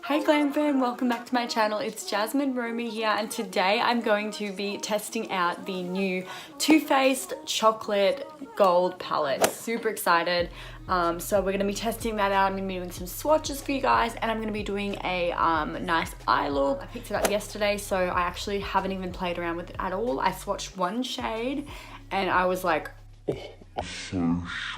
Hey Glam Fam, welcome back to my channel. It's Jasmine Romy here, and today I'm going to be testing out the new Too Faced Chocolate Gold palette. Super excited. So we're going to be testing that out. I'm going to be doing some swatches for you guys, and I'm going to be doing a nice eye look. I picked it up yesterday, so I actually haven't even played around with it at all. I swatched one shade and I was like, oh.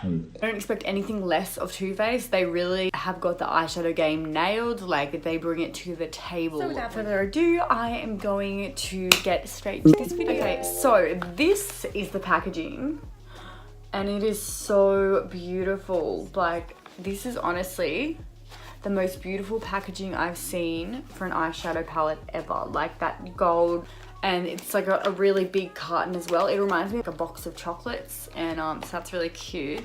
I don't expect anything less of Too Faced. They really have got the eyeshadow game nailed. Like, they bring it to the table. So without further ado, I am going to get straight to this video. Okay, so this is the packaging and it is so beautiful. Like, this is honestly the most beautiful packaging I've seen for an eyeshadow palette ever. Like, that gold, and it's like a really big carton as well. It reminds me of a box of chocolates, and so that's really cute.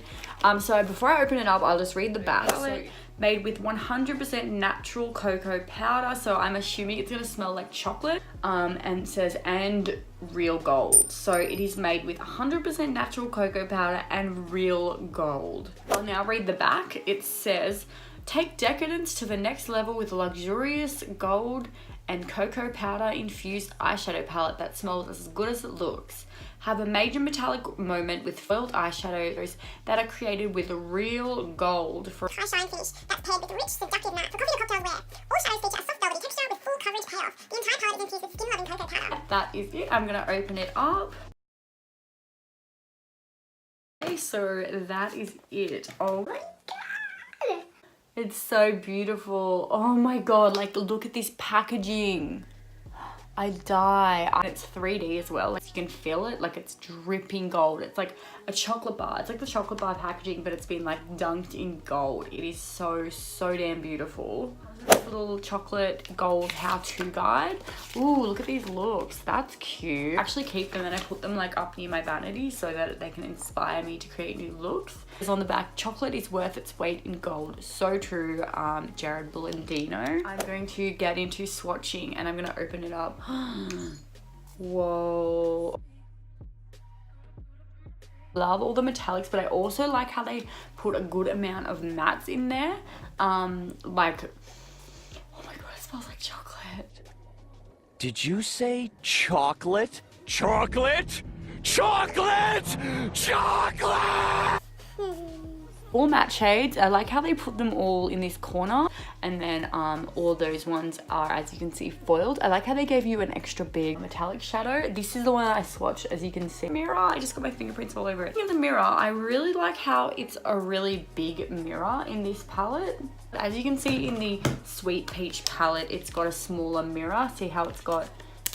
So before I open it up, I'll just read the back. So, made with 100% natural cocoa powder, so I'm assuming it's gonna smell like chocolate. And it says, and real gold. So it is made with 100% natural cocoa powder and real gold. I'll now read the back. It says, take decadence to the next level with a luxurious gold and cocoa powder infused eyeshadow palette that smells as good as it looks. Have a major metallic moment with foiled eyeshadows that are created with real gold for high shine finish that's paired with rich, seductive matte for coffee or cocktail wear. All shadows feature a soft velvety texture with full coverage payoff. The entire palette is infused with skin-loving cocoa powder. That is it. I'm gonna open it up. Okay, so that is it. Oh my god, it's so beautiful. Oh my god, like, look at this packaging. I die. It's 3D as well. Like, you can feel it. Like, it's dripping gold. It's like a chocolate bar. It's like the chocolate bar packaging, but it's been like dunked in gold. It is so damn beautiful. This little chocolate gold how-to guide. Ooh, look at these looks. That's cute. I actually keep them and I put them like up near my vanity so that they can inspire me to create new looks. It's on the back, chocolate is worth its weight in gold. So true, Jared Blandino. I'm going to get into swatching and I'm going to open it up. Whoa. Love all the metallics, but I also like how they put a good amount of mattes in there. Like, oh my god, it smells like chocolate. Did you say chocolate? Chocolate? Chocolate! Chocolate! All matte shades. I like how they put them all in this corner, and then all those ones are, as you can see, foiled. I like how they gave you an extra big metallic shadow. This is the one I swatched, as you can see. Mirror, I just got my fingerprints all over it. Speaking of the mirror, I really like how it's a really big mirror in this palette. As you can see in the Sweet Peach palette, it's got a smaller mirror. See how it's got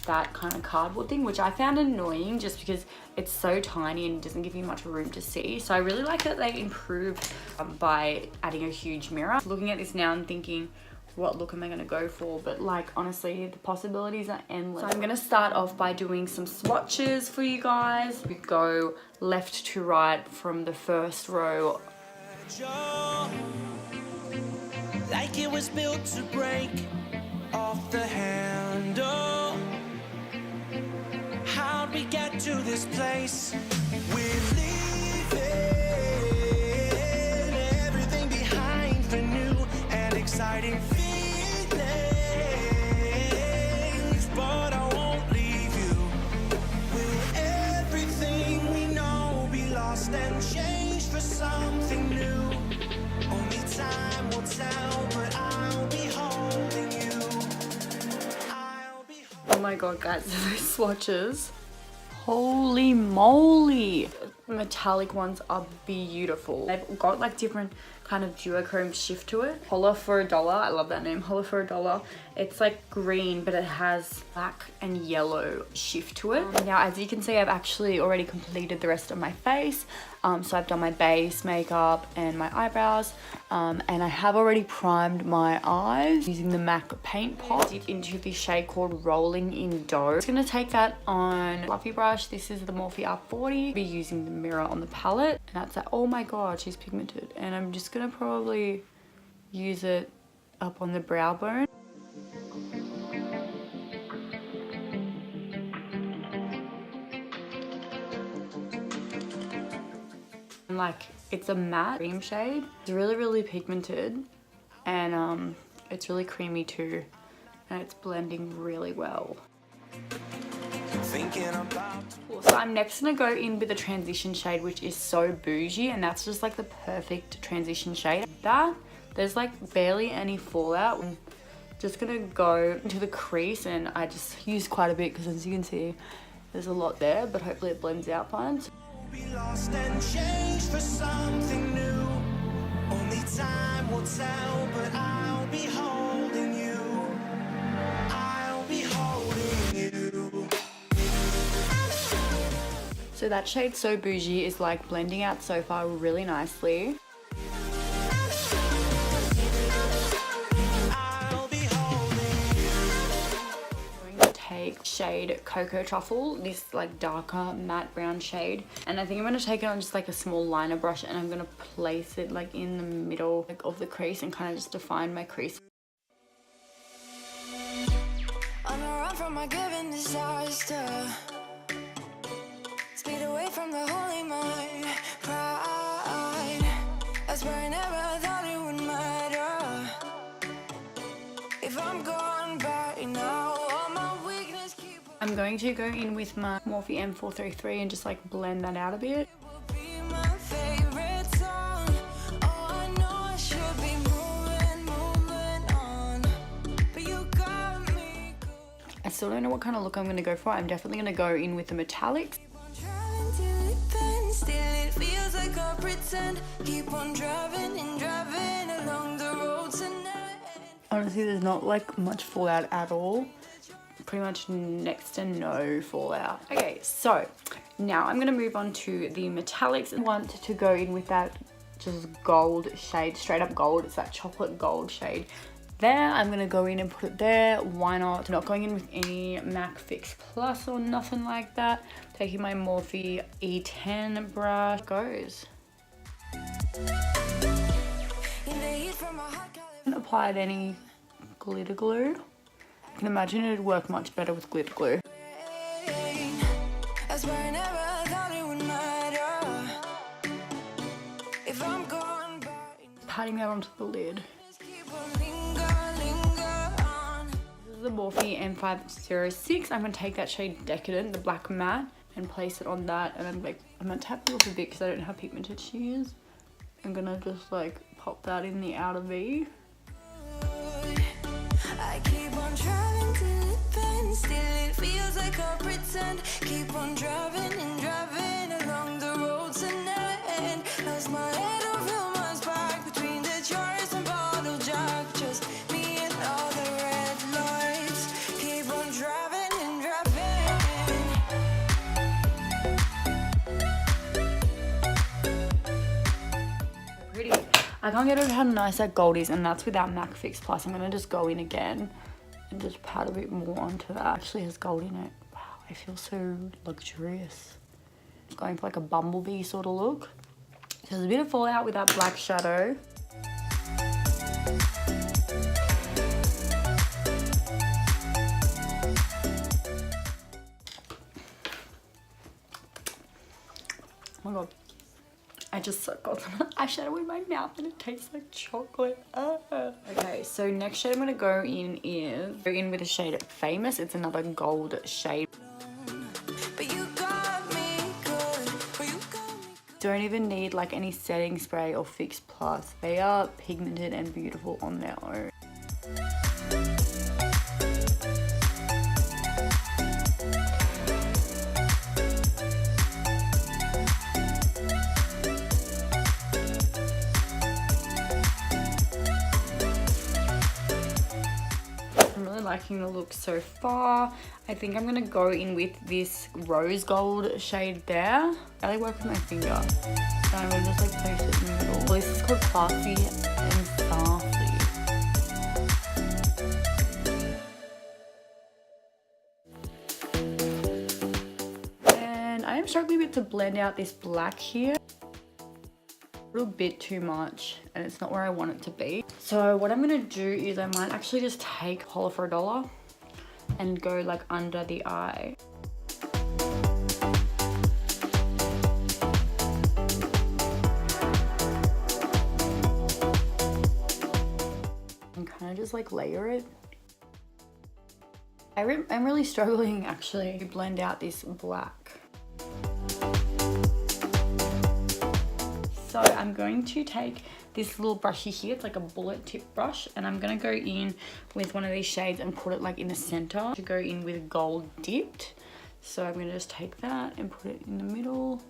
that kind of cardboard thing, which I found annoying just because it's so tiny and doesn't give you much room to see. So I really like that they improved by adding a huge mirror. Looking at this now and thinking, what look am I going to go for? But like, honestly, the possibilities are endless. So I'm going to start off by doing some swatches for you guys. We go left to right from the first row. Like it was built to break off the handle. How'd we get to this place? We're leaving everything behind for new and exciting feelings, but I won't leave you. Will everything we know be lost and changed for something new? Only time will tell, but I'll be holding you. Oh my god, guys, those swatches, holy moly. The metallic ones are beautiful. They've got like different kind of duochrome shift to it. Holla for $1. I love that name, Holla for $1. It's like green, but it has black and yellow shift to it. Now, as you can see, I've actually already completed the rest of my face. So I've done my base makeup and my eyebrows, and I have already primed my eyes using the MAC paint pot into the shade called Rolling in Dough. I'm just gonna take that on fluffy brush. This is the Morphe R40. I'll be using the mirror on the palette, and that's that. Oh my god, she's pigmented. And I'm just gonna probably use it up on the brow bone. Like, it's a matte cream shade. It's really pigmented, and It's really creamy too, and it's blending really well. Thinking about So I'm next gonna go in with a transition shade, which is So Boujee, and that's just like the perfect transition shade. There's like barely any fallout. I'm just gonna go into the crease, and I just use quite a bit because, as you can see, there's a lot there, but hopefully it blends out fine. be lost and change for something new. Only time will tell, but I'll be holding you. I'll be holding you. So that shade So Boujee is like blending out so far really nicely. I'll be holding you. I'm going to take shade Cocoa Truffle, this like darker matte brown shade, and I think I'm going to take it on just like a small liner brush, and I'm going to place it like in the middle like of the crease and kind of just define my crease. On a run from my given disaster, speed away from the holy mind, pride. I swear I never thought it would matter if I'm gone by now. All my weakness keep I'm going to go in with my Morphe M433 and just like blend that out a bit. will be my favorite song. Oh, I know I should be moving on, but you got me good. I still don't know what kind of look I'm going to go for. I'm definitely going to go in with the metallics. Driving till it bends, still it feels like I pretend. Keep on driving and driving along the road tonight. Honestly, there's not like much fallout at all. Pretty much next to no fallout. Okay, so now I'm gonna move on to the metallics. I want to go in with that just gold shade, straight up gold. It's that chocolate gold shade. There, I'm gonna go in and put it there. Why not? I'm not going in with any MAC Fix Plus or nothing like that. Taking my Morphe E10 brush. Goes. In the heat from my heart, Haven't applied any glitter glue. I can imagine it'd work much better with glitter glue. California. I swear I never thought it would matter if I'm gone by now. Patting that onto the lid. Just keep on linger on. This is the Morphe M506. I'm going to take that shade Decadent, the black matte, and place it on that. And I'm going to tap it off a bit because I don't know how pigmented she is. I'm going to just like pop that in the outer V. I keep on driving till it bends, still it feels like I pretend. Keep on driving and driving along the road tonight. Lost my head, don't feel my spark between the jars and bottle jack. Just me and all the red lights. Keep on driving and driving. Pretty. I can't get over how nice that gold is, and that's without MAC Fix Plus. I'm going to just go in again and just pat a bit more onto that. Actually has gold in it. Wow, I feel so luxurious. Going for like a bumblebee sort of look. So there's a bit of fallout with that black shadow. Oh my god. I just got some eyeshadow in my mouth and it tastes like chocolate. Okay, so next shade I'm going to go in with a shade Famous. It's another gold shade. But you got me good. But you got me good. Don't even need like any setting spray or Fix Plus. They are pigmented and beautiful on their own. Liking the look so far. I think I'm gonna go in with this rose gold shade there. I really work with my finger. So I'm gonna just like place it in the middle. This is called Classy and Sassy. And I am struggling a bit to blend out this black here. A little bit too much, and it's not where I want it to be. So what I'm gonna do is I might actually just take Holler for $1 and go like under the eye. And kind I just like layer it? I'm really struggling actually to blend out this black. So I'm going to take this little brushy here, it's like a bullet tip brush, and I'm gonna go in with one of these shades and put it like in the center to go in with gold dipped. So I'm gonna just take that and put it in the middle.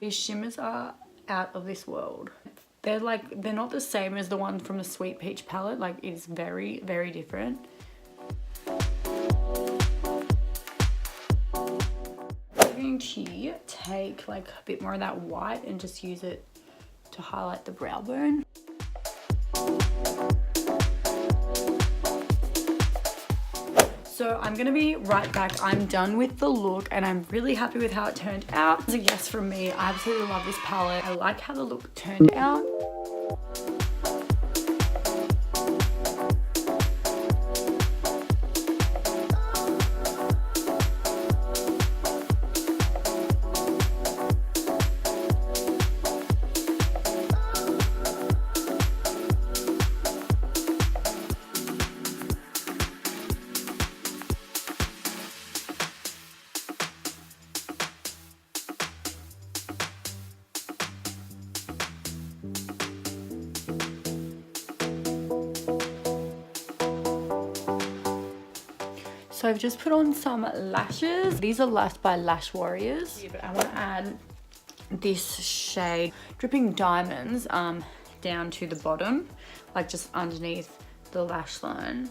These shimmers are out of this world. They're not the same as the one from the Sweet Peach palette. Like, it's very, very different. I'm going to take like a bit more of that white and just use it to highlight the brow bone. So I'm gonna be right back. I'm done with the look and I'm really happy with how it turned out. It's a yes from me. I absolutely love this palette. I like how the look turned out. So I've just put on some lashes. These are Lash by Lash Warriors. But I want to add this shade, Dripping Diamonds, down to the bottom, like just underneath the lash line.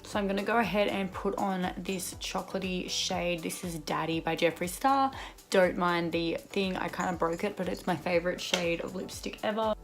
So I'm gonna go ahead and put on this chocolatey shade. This is Daddy by Jeffree. Don't mind the thing, I kind of broke it, but it's my favorite shade of lipstick ever.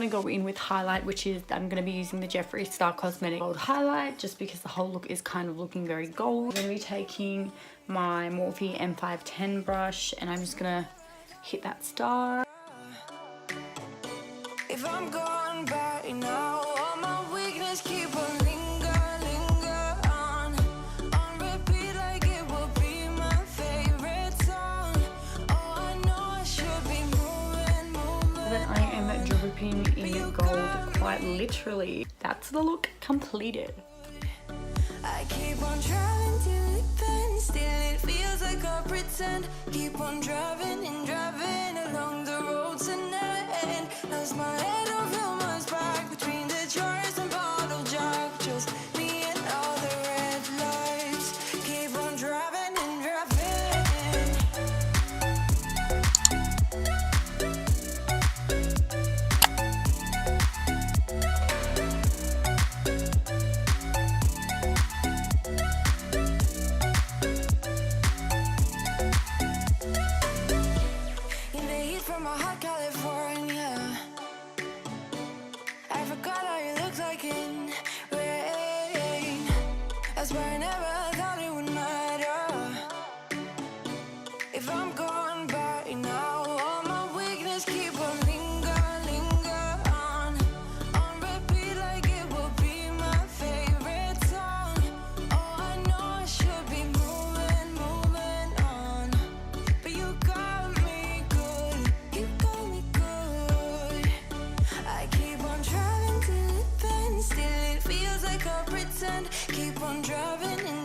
Go in with highlight, which is I'm going to be using the Jeffree Star Cosmetic Gold Highlight just because the whole look is kind of looking very gold. I'm going to be taking my Morphe M510 brush and I'm just going to hit that star. If I'm gone by now, all my weakness keep on linger on repeat like it will be my favorite song. Oh, I know I should be moving. That I am dripping in gold, quite literally. That's the look completed. I keep on driving till it bends, still it feels like I pretend. Keep on driving and driving along the road tonight. Lost my head over my back between the jars and bottle jack. Just me and all the red lights. Keep on driving and driving. From a hot California, I forgot how you look like in rain. That's why I never thought it would matter. If I'm gone by now, all my weakness keep on linger on repeat like it will be my favorite song. Oh, I know I should be moving on, but you got me good. You got me good. I keep on driving till it bends, still it feels like I pretend. Keep on driving.